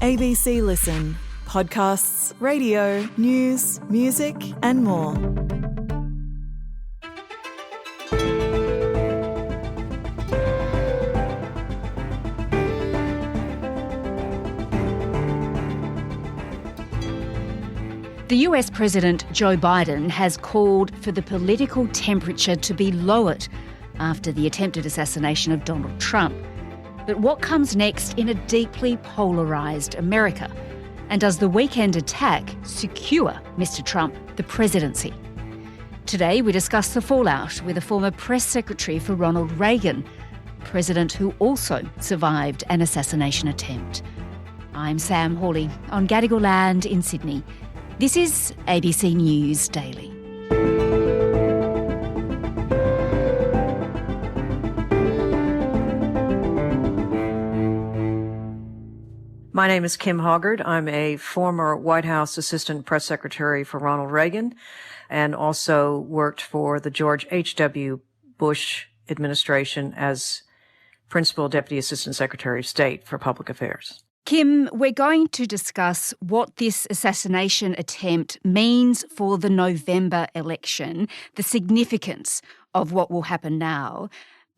ABC Listen. Podcasts, radio, news, music and more. The US President Joe Biden has called for the political temperature to be lowered after the attempted assassination of Donald Trump. But what comes next in a deeply polarised America? And does the weekend attack secure Mr. Trump the presidency? Today we discuss the fallout with a former press secretary for Ronald Reagan, president who also survived an assassination attempt. I'm Sam Hawley on Gadigal land in Sydney. This is ABC News Daily. My name is Kim Hoggard. I'm a former White House assistant press secretary for Ronald Reagan and also worked for the George H. Bush administration as principal deputy assistant secretary of state for public affairs. Kim, we're going to discuss what this assassination attempt means for the November election, the significance of what will happen now,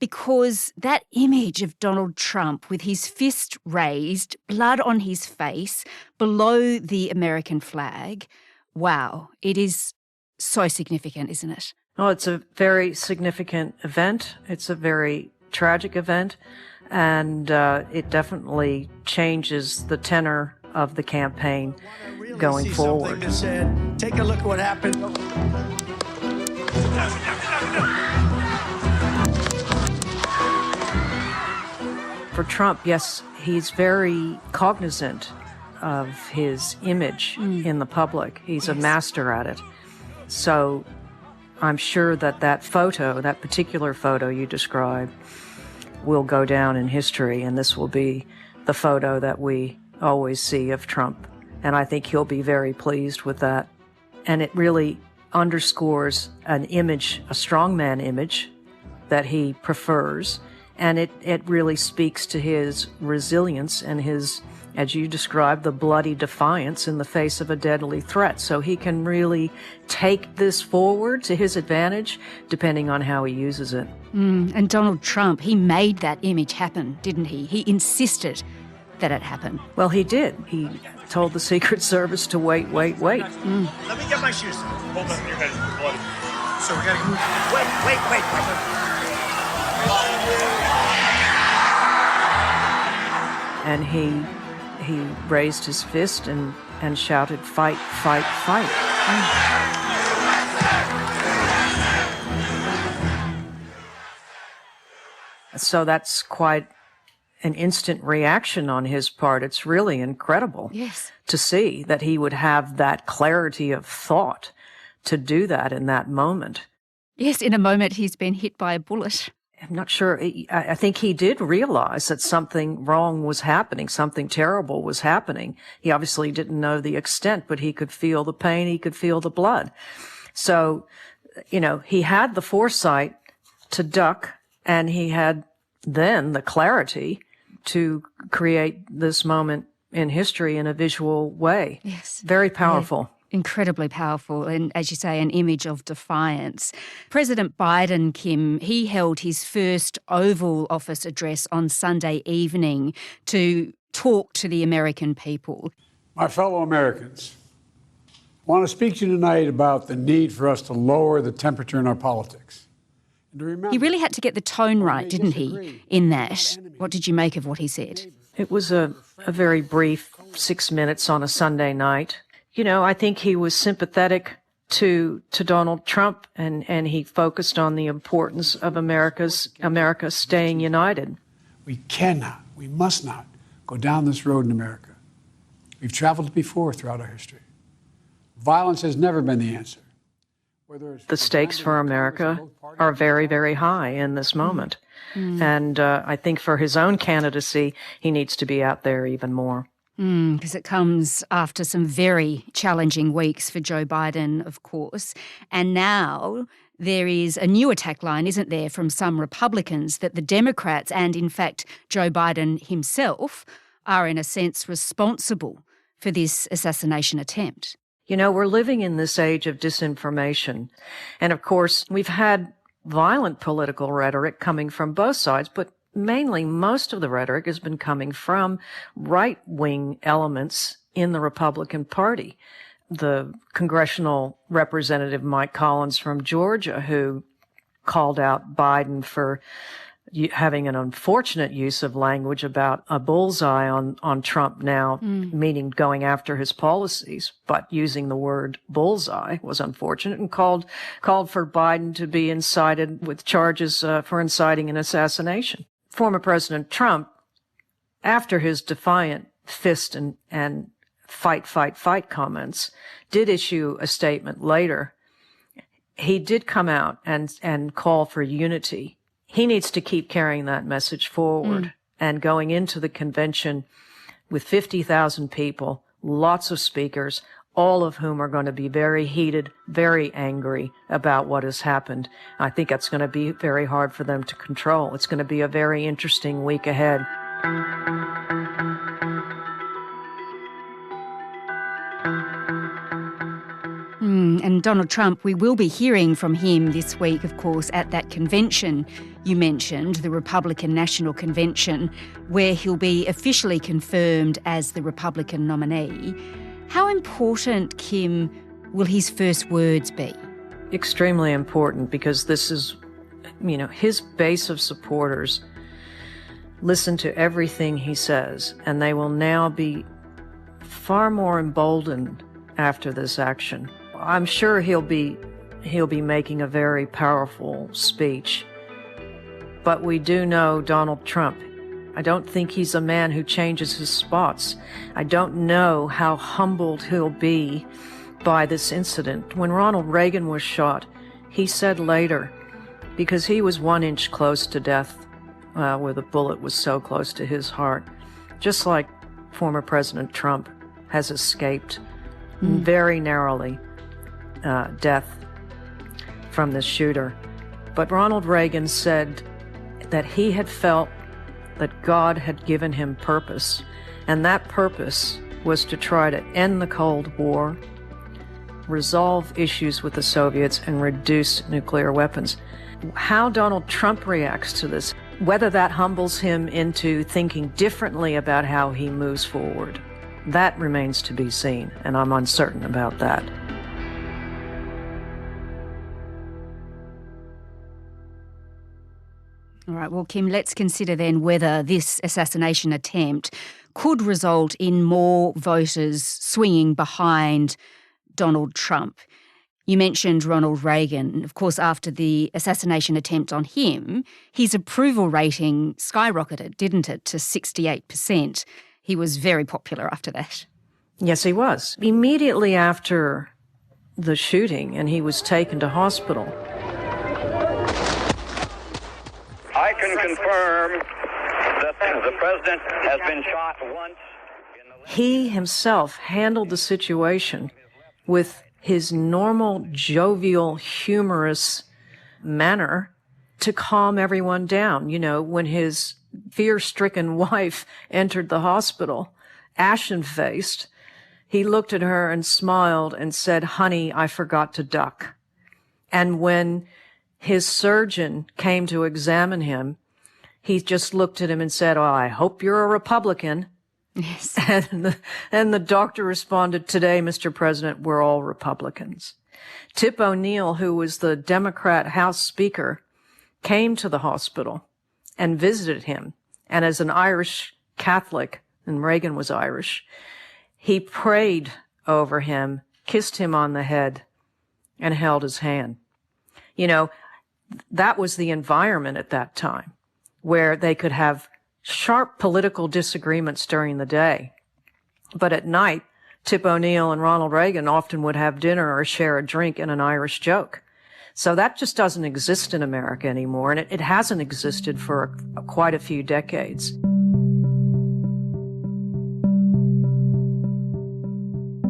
because that image of Donald Trump with his fist raised, blood on his face, below the American flag, wow, it is so significant, isn't it? Oh, it's a very significant event. It's a very tragic event. And it definitely changes the tenor of the campaign going forward. That said, take a look at what happened. For Trump, yes, he's very cognizant of his image in the public. He's a master at it. So I'm sure that photo, that particular photo you described, will go down in history, and this will be the photo that we always see of Trump. And I think he'll be very pleased with that. And it really underscores an image, a strongman image that he prefers. And it really speaks to his resilience and his, as you described, the bloody defiance in the face of a deadly threat. So he can really take this forward to his advantage, depending on how he uses it. And Donald Trump, he made that image happen, didn't he? He insisted that it happen. Well, he did. He told the Secret Service to wait. Let me get my shoes. Hold on, your head is bloody. So we gotta wait. And he raised his fist and shouted, "Fight, fight, fight." So that's quite an instant reaction on his part. It's really incredible to see that he would have that clarity of thought to do that in that moment. Yes, in a moment he's been hit by a bullet. I'm not sure. I think he did realize that something wrong was happening, something terrible was happening. He obviously didn't know the extent, but he could feel the pain, he could feel the blood. So, he had the foresight to duck, and he had then the clarity to create this moment in history in a visual way. Yes. Very powerful. Yeah. Incredibly powerful and, as you say, an image of defiance. President Biden, Kim, he held his first Oval Office address on Sunday evening to talk to the American people. My fellow Americans, I want to speak to you tonight about the need for us to lower the temperature in our politics. And to remember, he really had to get the tone right, didn't he, in that? What did you make of what he said? It was a very brief 6 minutes on a Sunday night. I think he was sympathetic to Donald Trump, and he focused on the importance of America staying united. We must not go down this road in America. We've traveled it before throughout our history. Violence has never been the answer. The stakes for America are very, very high in this moment. And I think for his own candidacy, he needs to be out there even more. Because it comes after some very challenging weeks for Joe Biden, of course. And now there is a new attack line, isn't there, from some Republicans that the Democrats and, in fact, Joe Biden himself are, in a sense, responsible for this assassination attempt? You know, we're living in this age of disinformation. And of course, we've had violent political rhetoric coming from both sides, but mainly most of the rhetoric has been coming from right-wing elements in the Republican Party. The congressional representative Mike Collins from Georgia, who called out Biden for having an unfortunate use of language about a bullseye on Trump now, meaning going after his policies, but using the word bullseye was unfortunate, and called for Biden to be incited with charges for inciting an assassination. Former President Trump, after his defiant fist and fight comments, did issue a statement later. He did come out and call for unity. He needs to keep carrying that message forward and going into the convention with 50,000 people, lots of speakers, all of whom are going to be very heated, very angry about what has happened. I think that's going to be very hard for them to control. It's going to be a very interesting week ahead. And Donald Trump, we will be hearing from him this week, of course, at that convention you mentioned, the Republican National Convention, where he'll be officially confirmed as the Republican nominee. How important, Kim, will his first words be? Extremely important, because this is, his base of supporters listen to everything he says, and they will now be far more emboldened after this action. I'm sure he'll be making a very powerful speech. But we do know Donald Trump. I don't think he's a man who changes his spots. I don't know how humbled he'll be by this incident. When Ronald Reagan was shot, he said later, because he was 1 inch close to death, where the bullet was so close to his heart, just like former President Trump has escaped very narrowly death from this shooter. But Ronald Reagan said that he had felt that God had given him purpose, and that purpose was to try to end the Cold War, resolve issues with the Soviets, and reduce nuclear weapons. How Donald Trump reacts to this, whether that humbles him into thinking differently about how he moves forward, that remains to be seen, and I'm uncertain about that. All right, well, Kim, let's consider then whether this assassination attempt could result in more voters swinging behind Donald Trump. You mentioned Ronald Reagan. Of course, after the assassination attempt on him, his approval rating skyrocketed, didn't it, to 68%. He was very popular after that. Yes, he was. Immediately after the shooting, and he was taken to hospital. I can confirm that the president has been shot once. He himself handled the situation with his normal, jovial, humorous manner to calm everyone down. When his fear-stricken wife entered the hospital, ashen-faced, he looked at her and smiled and said, "Honey, I forgot to duck." And when his surgeon came to examine him, he just looked at him and said, "Oh, I hope you're a Republican." Yes. And the doctor responded, "Today, Mr. President, we're all Republicans." Tip O'Neill, who was the Democrat House Speaker, came to the hospital and visited him. And as an Irish Catholic, and Reagan was Irish, he prayed over him, kissed him on the head, and held his hand. That was the environment at that time, where they could have sharp political disagreements during the day. But at night, Tip O'Neill and Ronald Reagan often would have dinner or share a drink and an Irish joke. So that just doesn't exist in America anymore, and it hasn't existed for quite a few decades.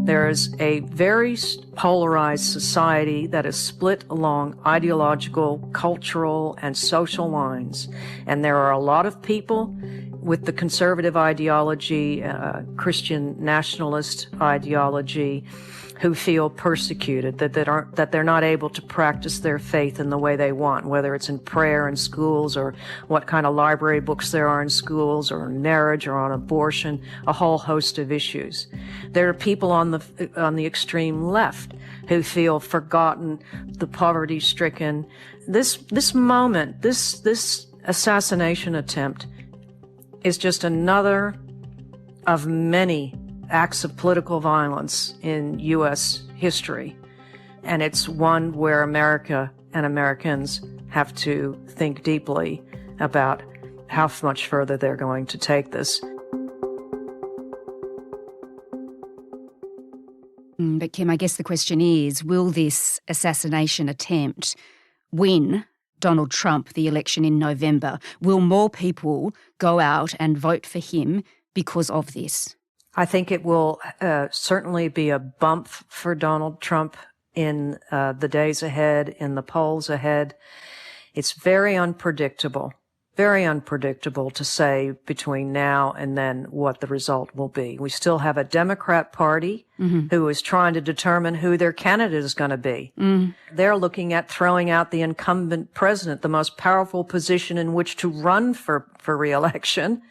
There is a very polarized society that is split along ideological, cultural, and social lines. And there are a lot of people with the conservative ideology, Christian nationalist ideology, who feel persecuted, that they're not able to practice their faith in the way they want, whether it's in prayer in schools or what kind of library books there are in schools or on marriage or on abortion, a whole host of issues. There are people on the extreme left who feel forgotten, the poverty-stricken. This moment, this assassination attempt is just another of many acts of political violence in U.S. history. And it's one where America and Americans have to think deeply about how much further they're going to take this. But Kim, I guess the question is, will this assassination attempt win Donald Trump the election in November? Will more people go out and vote for him because of this? I think it will certainly be a bump for Donald Trump in the days ahead, in the polls ahead. It's very unpredictable to say between now and then what the result will be. We still have a Democrat Party who is trying to determine who their candidate is going to be. They're looking at throwing out the incumbent president, the most powerful position in which to run for re-election,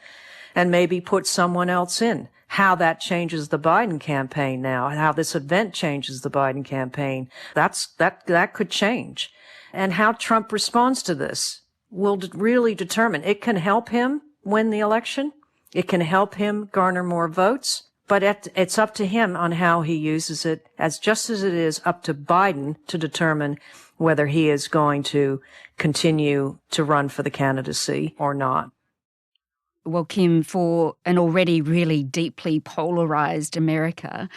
and maybe put someone else in. How that changes the Biden campaign now, and how this event changes the Biden campaign, that could change. And how Trump responds to this will really determine. It can help him win the election. It can help him garner more votes. But it's up to him on how he uses it, just as it is up to Biden to determine whether he is going to continue to run for the candidacy or not. Well, Kim, for an already really deeply polarised America,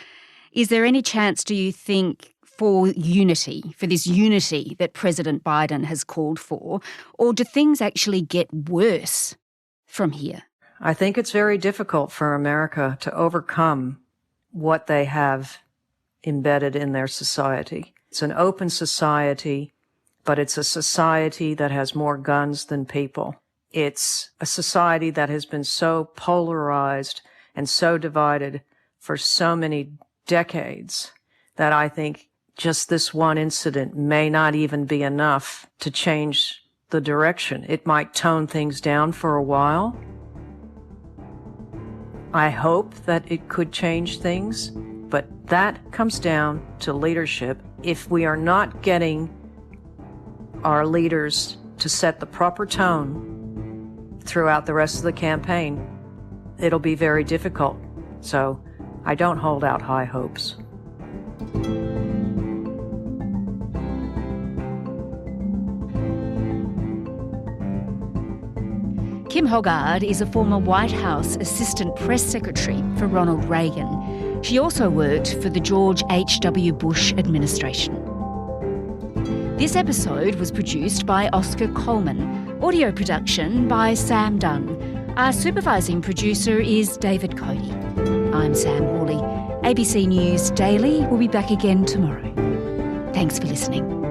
is there any chance, do you think, for unity, for this unity that President Biden has called for, or do things actually get worse from here? I think it's very difficult for America to overcome what they have embedded in their society. It's an open society, but it's a society that has more guns than people. It's a society that has been so polarized and so divided for so many decades that I think just this one incident may not even be enough to change the direction. It might tone things down for a while. I hope that it could change things, but that comes down to leadership. If we are not getting our leaders to set the proper tone throughout the rest of the campaign, it'll be very difficult. So I don't hold out high hopes. Kim Hoggard is a former White House Assistant Press Secretary for Ronald Reagan. She also worked for the George H.W. Bush administration. This episode was produced by Oscar Coleman. Audio production by Sam Dunn. Our supervising producer is David Cody. I'm Sam Hawley. ABC News Daily will be back again tomorrow. Thanks for listening.